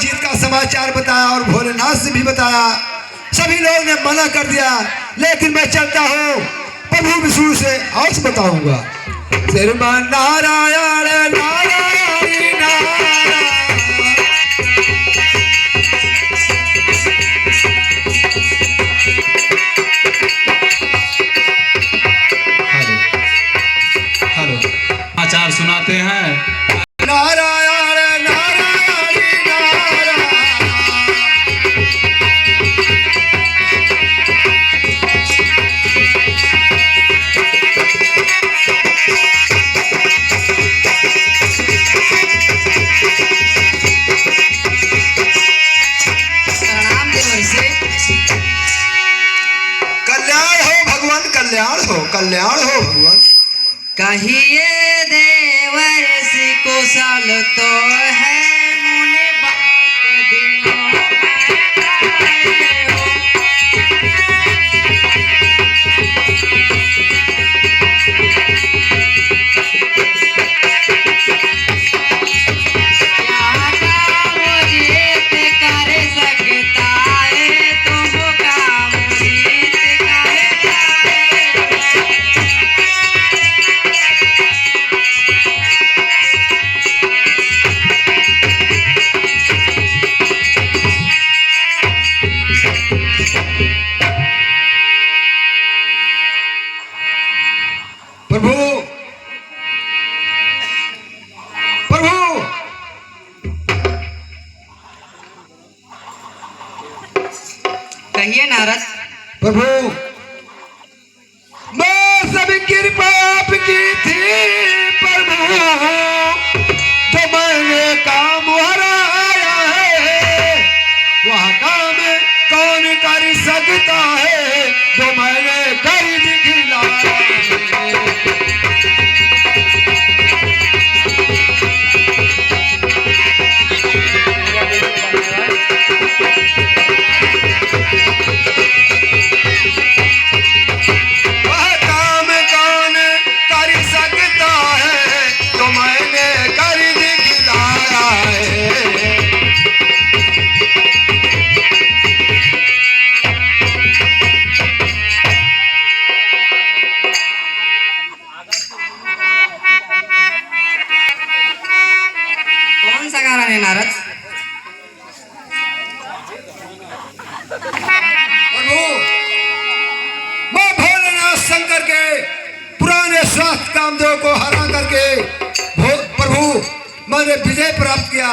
जीत का समाचार बताया और भोलेनाथ से भी बताया। सभी लोग ने मना कर दिया, लेकिन मैं चलता हूँ प्रभु विष्णु से और बताऊंगा। नारायण नारायण नारायण। समाचार सुनाते हैं। नारायण नारायण नारायण। प्रणाम देवर से। कल्याण हो भगवान, कल्याण हो, कल्याण हो भगवान। कहिए देवर से कुशल तो है मुनि बात दिनों में आए हो। क्या काम जीत कर सकता है, तुम काम जीत कर लाए हो। प्रभु प्रभु कहिए नारद। प्रभु, मैं सभी कृपा आपकी थी प्रभु, जो मैंने काम हराया है वह काम कौन कर सकता है, जो मैंने कर दिखलाया है। वह काम कौन कर सकता है, जो मैंने कर दिखलाया है। कौन सा कारण है नारद? प्रभु, मैं भोलेनाथ शंकर के पुराने शास्त्र कामदेव को हरा करके प्रभु मैंने विजय प्राप्त किया,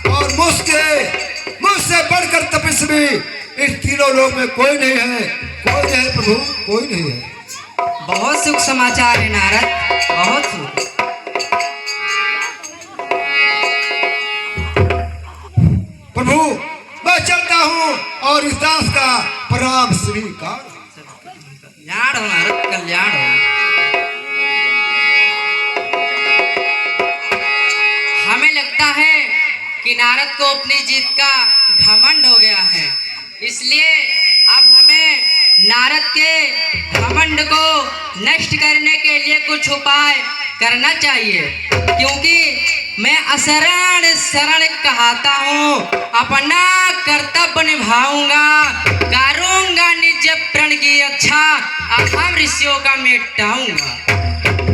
और मुझसे बढ़कर तपस्वी इस तीनों लोग में कोई नहीं है, कोई नहीं है प्रभु, कोई नहीं है। बहुत सुख समाचार है नारद, बहुत सुख। प्रभु, मैं चलता हूँ और इस दास का प्रणाम स्वीकार। कल्याण हो नारद, कल्याण हो। हमें लगता है कि नारद को अपनी जीत का घमंड हो गया है, इसलिए अब हमें नारद के घमंड को नष्ट करने के लिए कुछ उपाय करना चाहिए, क्योंकि मैं अशरण शरण कहता हूँ, अपना कर्तव्य निभाऊंगा, करूंगा निज प्रण की रक्षा, अहम ऋषियों का मिटाऊंगा।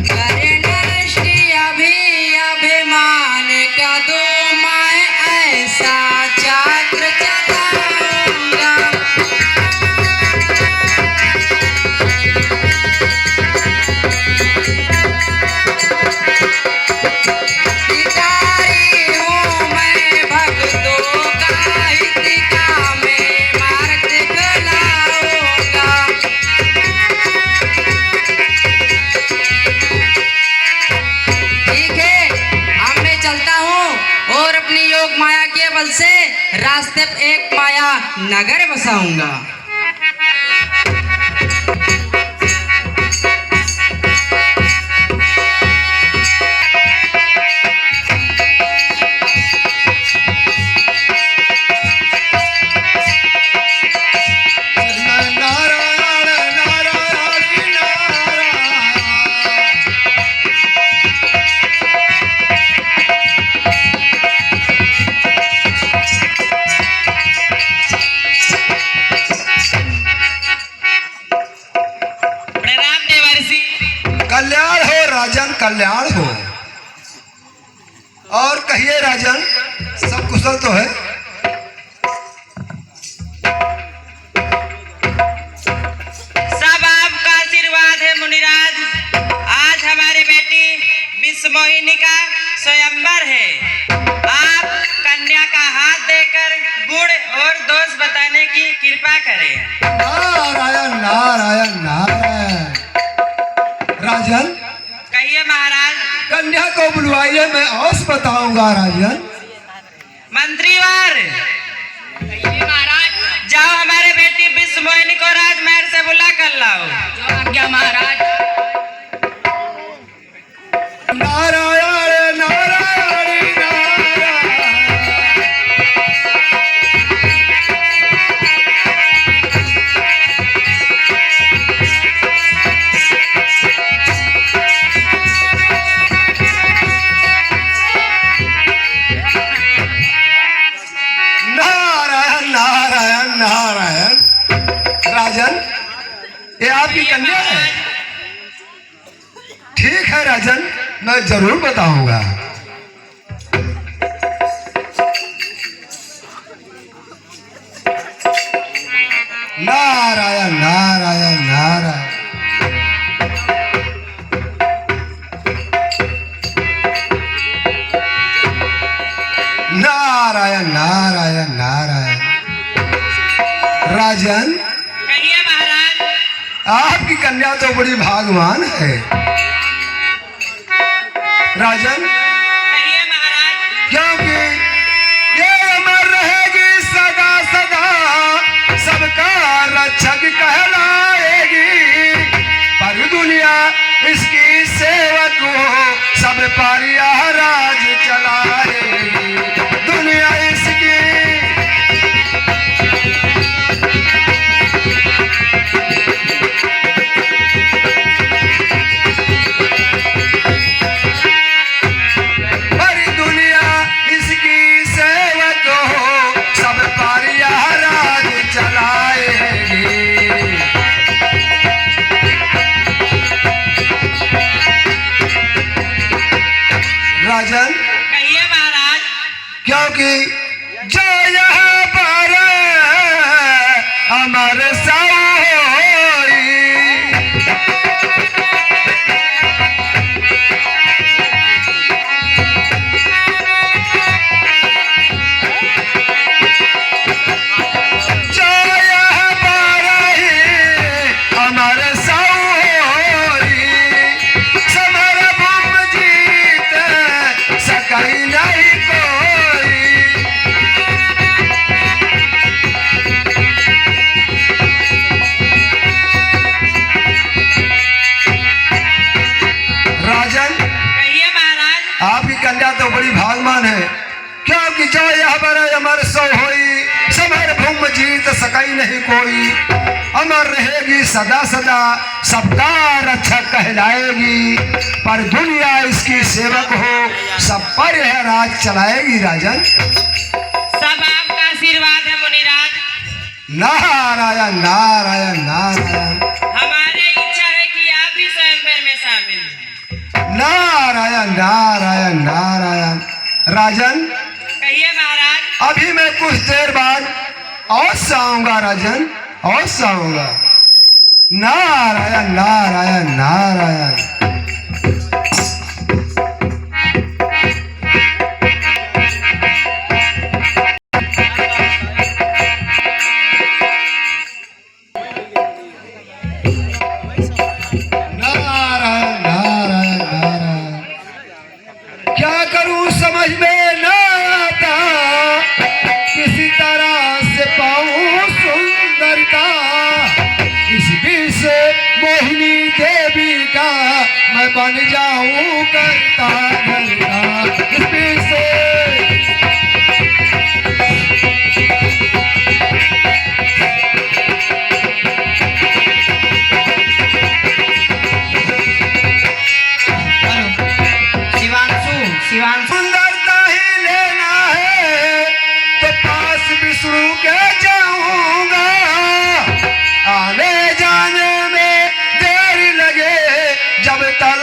करे नष्ट अभी अभिमान का दो मैं ऐसा चक्र चलाऊंगा। से रास्ते पे एक माया नगर बसाऊंगा। कल्याण हो राजन, कल्याण हो। और कहिए राजन, सब कुशल तो है? सब आपका आशीर्वाद है मुनिराज। आज हमारी बेटी विश्वमोहिनी का स्वयंवर है। आप कन्या का हाथ देकर गुण और दोष बताने की कृपा करें। नारायण नारायण नारायण। राजन कहिए महाराज। कन्या को बुलवाइए, मैं औस बताऊंगा राजन। मंत्रीवर कहिए महाराज। जाओ हमारे बेटी विश्वमोहिनी को राजमहल से बुला कर लाओ। जो आज्ञा महाराज। नारायण नारायण नारायण। नारायण नारायण नारायण। राजन ये आपकी कन्या है? ठीक है राजन, मैं जरूर बताऊंगा। नारायण नारायण नारायण। नारायण नारायण नारायण। राजन कहिए महाराज। आपकी कन्या तो बड़ी भाग्यवान है। राजन कहिए महाराज। क्योंकि ये अमर रहेगी सदा सदा, सबका रक्षक कहलाएगी। पर दुनिया इसकी सेवक हो, सब पर यह राज चलाएगी। दुनिया इसकी बड़ी दुनिया इसकी सेवक हो, सब पर यह राज चलाएगी। राजन कहिए महाराज। क्योंकि जो यहाँ पर अमर सोई, जो यहाँ पर ही अमर सोई, समर भूम जीत सकई नहीं कोई। राजन कहिए महाराज। आपकी कन्या तो बड़ी भागमान है, क्योंकि जो यह बर अमर सो होई, समर भूम जीत सकई नहीं कोई। अमर रहेगी सदा सदा, सबका रक्षक कहलाएगी। पर दुनिया इसकी सेवक हो, सब पर यह राज चलाएगी। राजन सब आपका आशीर्वाद है मुनिराज। नारायण नारायण नारायण। हमारी इच्छा है कि आप भी स्वयंवर में शामिल हैं। नारायण नारायण नारायण। राजन कहिए महाराज। अभी मैं कुछ देर बाद और आऊंगा राजन, और आऊंगा। नारायण नारायण नारायण। नारायण नारायण नारायण। क्या करूं समझ में न आता, किसी तरह से पाऊं सुंदरता। इस बीच मोहिनी देवी का मैं बन जाऊं करता धरता। इस बीच से शिवांशु सुंदरता ही लेना है तो पास विष्णु के जाऊंगा। आने जाने में देर लगे जब तक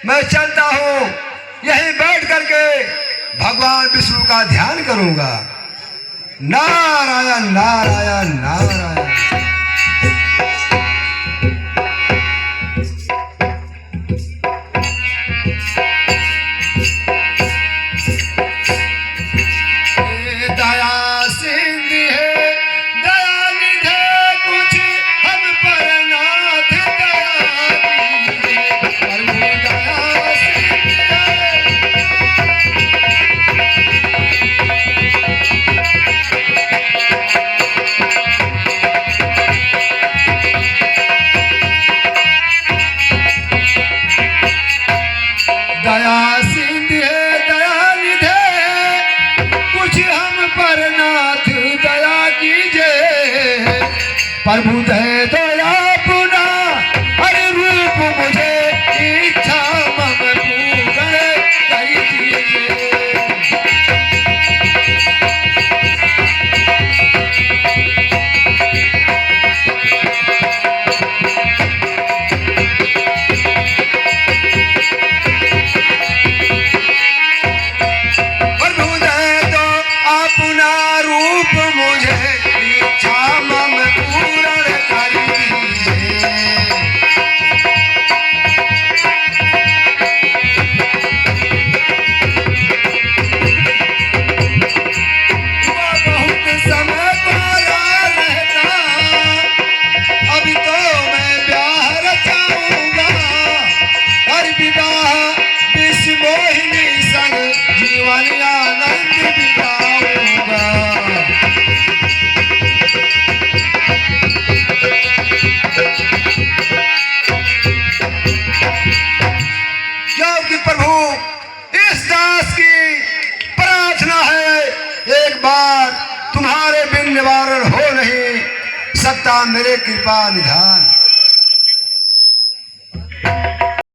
मैं चलता हूँ, यहीं बैठ करके भगवान विष्णु का ध्यान करूंगा। नारायण नारायण नारायण। दया सिंधु है, दया निधे, कुछ हम पर नाथ दया कीजिए। प्रभु दया सिंधु दया सिंधु है, दया निधे, कुछ हम पर नाथ दया कीजिए। प्रभु दे दया पुना, हर रूप मुझे इच्छा मम पूर्ण कर दीजिए। प्रभु दे दो अपना रूप मुझे, इच्छा मम पूर्ण कर दीजिए। हुआ बहुत समय पारा रहता, अभी तो मैं ब्याह रचाऊंगा। हर विवाह विश्व मोहिनी संग जीवन आनंद बिताऊंगा। क्योंकि प्रभु इस दास की प्रार्थना है, एक बार तुम्हारे बिन निवारण हो नहीं सकता मेरे कृपा निधान।